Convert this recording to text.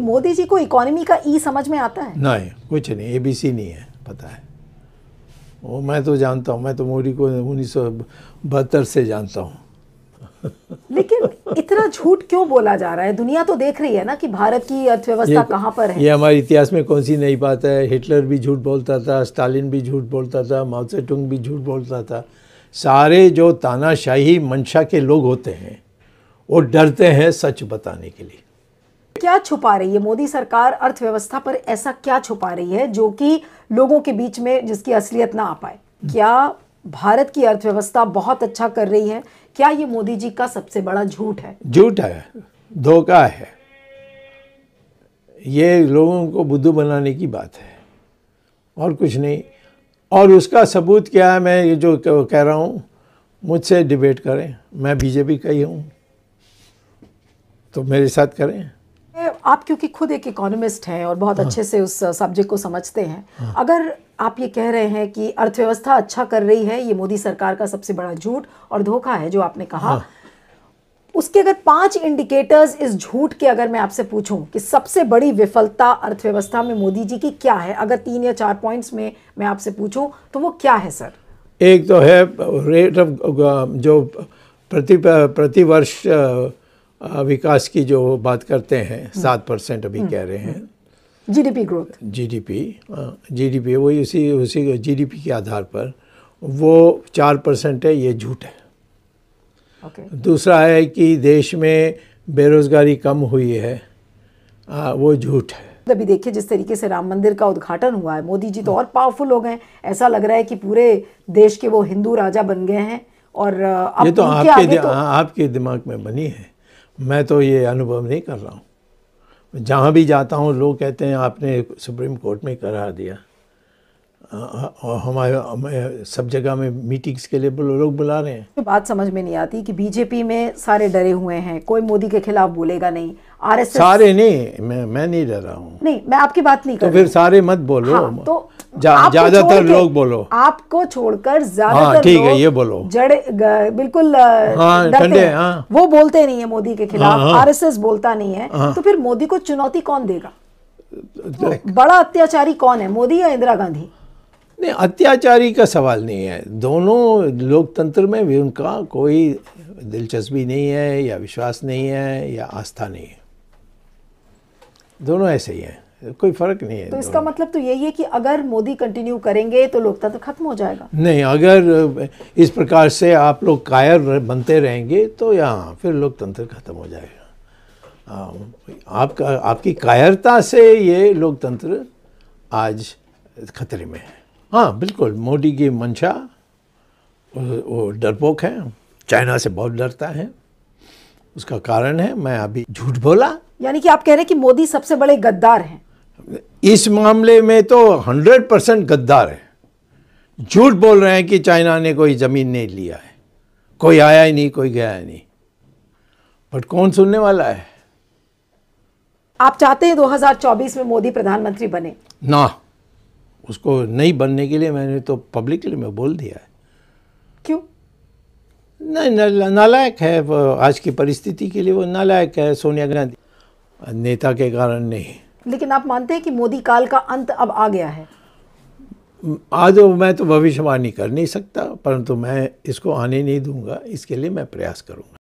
मोदी जी को इकोनॉमी का ई समझ में आता है? नहीं, कुछ नहीं, ABC नहीं है, पता है वो। मैं तो जानता हूँ, मैं तो मोदी को 1972 से जानता हूँ। लेकिन इतना झूठ क्यों बोला जा रहा है? दुनिया तो देख रही है ना कि भारत की अर्थव्यवस्था कहाँ पर है। ये हमारे इतिहास में कौन सी नई बात है? हिटलर भी झूठ बोलता था, स्टालिन भी झूठ बोलता था, माओ से तुंग भी झूठ बोलता था। सारे जो तानाशाही मंशा के लोग होते हैं वो डरते हैं सच बताने के लिए। क्या छुपा रही है मोदी सरकार अर्थव्यवस्था पर? ऐसा क्या छुपा रही है जो कि लोगों के बीच में जिसकी असलियत ना आ पाए? क्या भारत की अर्थव्यवस्था बहुत अच्छा कर रही है? क्या ये मोदी जी का सबसे बड़ा झूठ है? झूठ है, धोखा है, ये लोगों को बुद्धू बनाने की बात है और कुछ नहीं। और उसका सबूत क्या है? मैं ये जो कह रहा हूँ, मुझसे डिबेट करें, मैं बीजेपी का ही हूँ तो मेरे साथ करें। आप क्योंकि खुद एक इकोनॉमिस्ट हैं और बहुत अच्छे से उस सब्जेक्ट को समझते हैं, अगर आप ये कह रहे हैं कि अर्थव्यवस्था अच्छा कर रही है, ये मोदी सरकार का सबसे बड़ा झूठ और धोखा है जो आपने कहा, उसके अगर 5 इंडिकेटर्स इस झूठ के अगर मैं आपसे पूछूं कि सबसे बड़ी विफलता अर्थव्यवस्था में मोदी जी की क्या है, अगर 3 या 4 पॉइंट्स में मैं आपसे पूछूं तो वो क्या है सर? एक तो है रेट ऑफ जो प्रति वर्ष विकास की जो बात करते हैं, 7% अभी कह रहे हैं जीडीपी ग्रोथ। जीडीपी वही उसी जीडीपी के आधार पर वो 4% है, ये झूठ है। दूसरा है कि देश में बेरोजगारी कम हुई है, वो झूठ है। अभी देखिए जिस तरीके से राम मंदिर का उद्घाटन हुआ है, मोदी जी तो और पावरफुल हो गए, ऐसा लग रहा है कि पूरे देश के वो हिंदू राजा बन गए हैं। और अब ये तो आपके दिमाग में बनी है, मैं तो ये अनुभव नहीं कर रहा हूँ। जहाँ भी जाता हूँ लोग कहते हैं आपने सुप्रीम कोर्ट में करा दिया, और हमारे सब जगह में मीटिंग्स के लिए लोग बुला रहे हैं। बात समझ में नहीं आती कि बीजेपी में सारे डरे हुए हैं, कोई मोदी के खिलाफ बोलेगा नहीं, आरएसएस सारे नहीं, मैं नहीं डर रहा हूँ। नहीं, मैं आपकी बात नहीं कर तो फिर सारे मत बोलो। हाँ, तो ज्यादातर लोग बोलो, आपको छोड़कर ज्यादातर ठीक है, ये बोलो बिल्कुल ठंडे, वो बोलते नहीं है मोदी के खिलाफ, आरएसएस बोलता नहीं है, तो फिर मोदी को चुनौती कौन देगा? बड़ा अत्याचारी कौन है, मोदी या इंदिरा गांधी? नहीं, अत्याचारी का सवाल नहीं है। दोनों लोकतंत्र में भी उनका कोई दिलचस्पी नहीं है या विश्वास नहीं है या आस्था नहीं है, दोनों ऐसे ही हैं, कोई फर्क नहीं है। तो इसका मतलब तो यही है कि अगर मोदी कंटिन्यू करेंगे तो लोकतंत्र खत्म हो जाएगा? नहीं, अगर इस प्रकार से आप लोग कायर बनते रहेंगे तो यहाँ फिर लोकतंत्र खत्म हो जाएगा। आपकी कायरता से ये लोकतंत्र आज खतरे में है। हाँ बिल्कुल, मोदी की मंशा, वो डरपोक है, चाइना से बहुत डरता है, उसका कारण है मैं अभी झूठ बोला। यानी कि आप कह रहे हैं कि मोदी सबसे बड़े गद्दार हैं? इस मामले में तो 100% गद्दार है। झूठ बोल रहे हैं कि चाइना ने कोई ज़मीन नहीं लिया है, कोई आया ही नहीं, कोई गया ही नहीं, बट कौन सुनने वाला है? आप चाहते हैं 2024 में मोदी प्रधानमंत्री बने? ना, उसको नहीं बनने के लिए मैंने तो पब्लिकली में बोल दिया है। क्यों? नहीं, नालायक है वो, आज की परिस्थिति के लिए वो नालायक है, सोनिया गांधी नेता के कारण नहीं। लेकिन आप मानते हैं कि मोदी काल का अंत अब आ गया है? आज मैं तो भविष्यवाणी कर नहीं सकता, परंतु मैं इसको आने नहीं दूंगा, इसके लिए मैं प्रयास करूंगा।